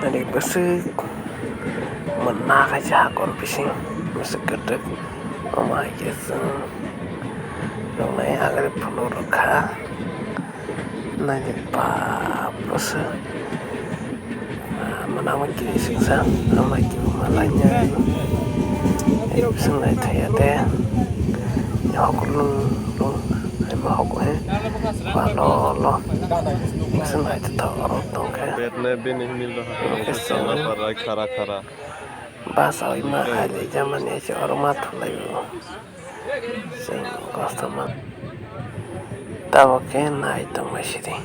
Dari besek menak aja kon pising besek gede omah jeseng dong naik agar penuh reka nanya pa besek menama kiri siksa sama kiri malanya bisa nggak tanya teh nyok lung ay mahok eh lo bisa nggak tahu orang dong kayak बैठने भी नहीं मिल रहा है, ऐसे चलना पड़ रहा है खड़ा खड़ा। bahasa lima aja zamannya si ormat lagi sing customer tahu kena itu masih di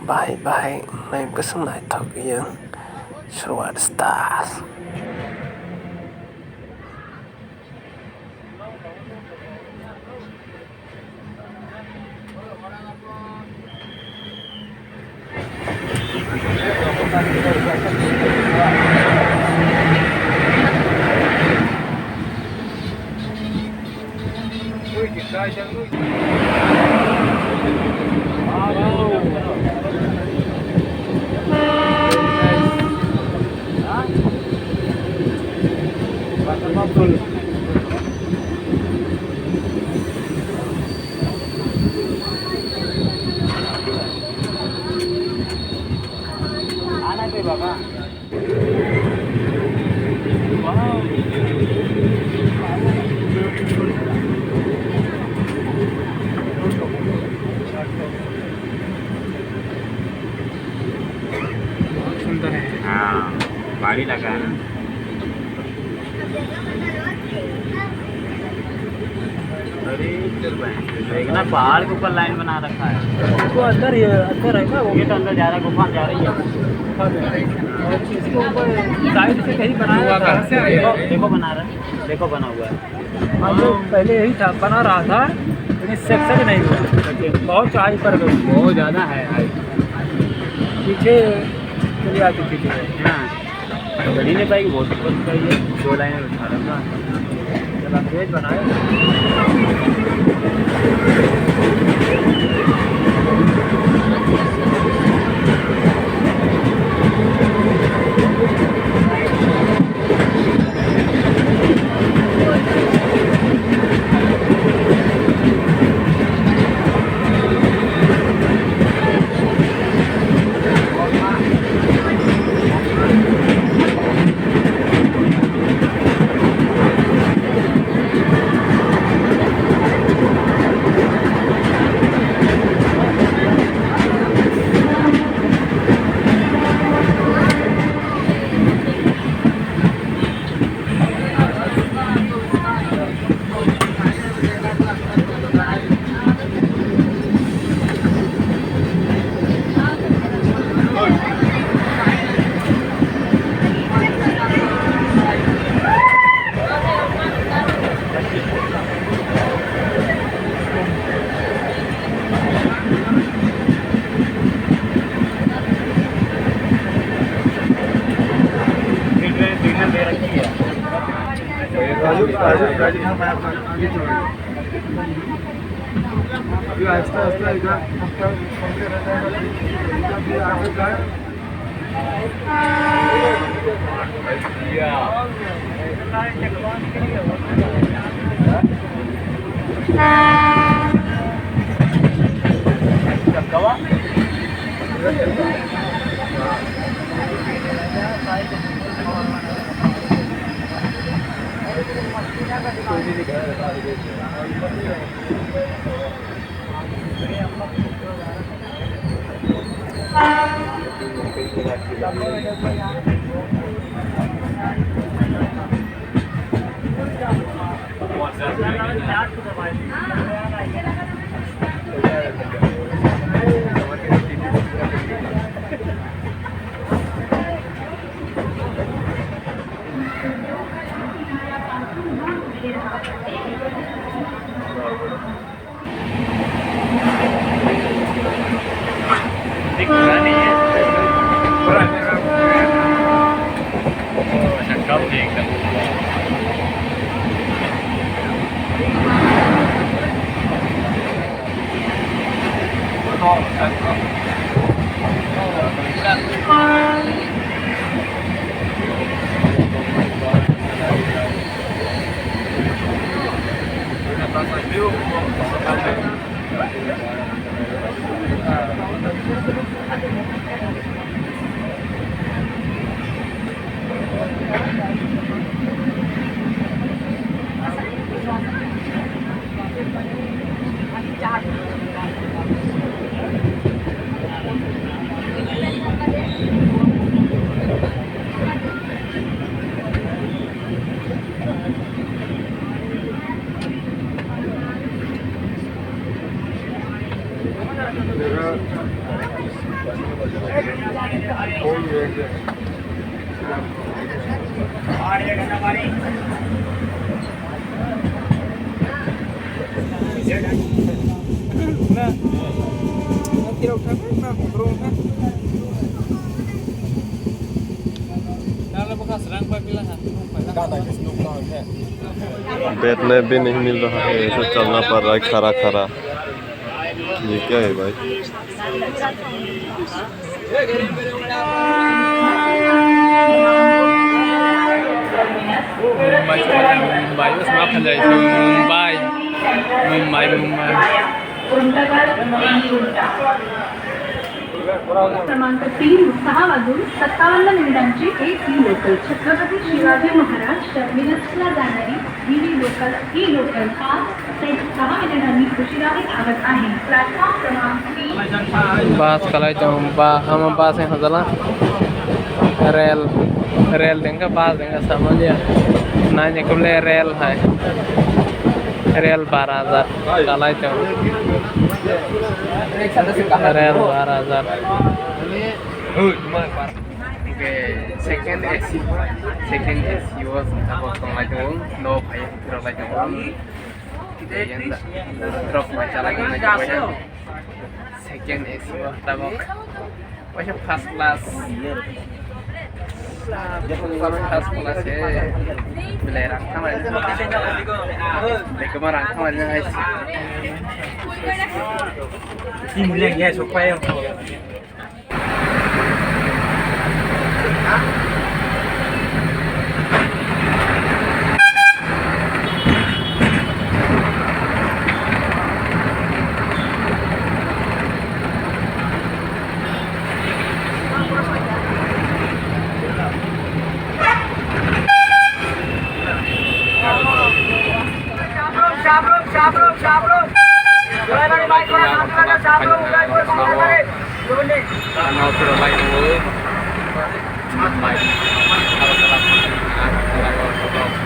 bahai naik besar naik tahu yang surat stas हाँ गाड़ी लगा है ना। अरे देखना पहाड़ के ऊपर लाइन बना रखा है वो अंदर ही अंदर है ना वो ये तो अंदर जा रहा है गुफा जा रही है इसके ऊपर साइड से कहीं बनाया था देखो बना रहा है देखो बना हुआ है हाँ जो पहले यही था बना रहा था लेकिन सेक्शन नहीं हुआ बहुत चढ़ाई पर गई बहुत ज़्यादा है पीछे चली आती थी हाँ गली नहीं पाएगी बहुत ऊपर चाहिए 2 लाइनें बिठा रखा जब अंग्रेज बनाए बैठने भी नहीं मिल रहा है, ऐसे चलना पड़ रहा है खड़ा खड़ा। ये क्या है भाई? मुंबई उसमें फैल मुंबई क्रमांक 3 6 वाजून 57 मिनिटांची AC लोकल छत्रपती शिवाजी महाराज टर्मिनसला जाणारी ही लोकल 6 मिनिटांनी उशिराने धावत आहे. प्लॅटफॉर्म क्रमांक 3 बस कलाई हम बस यहाँ चला रेल देंगे बस देंगे समझ ना निकले रेल है रेल 12,000 कलाई rail 12,000 second AC was about no pay drop second AC was tabok first class first class beli rangkam aja Kim Liang nghe số quay không? Ano sudah baik dulu, baik. Harus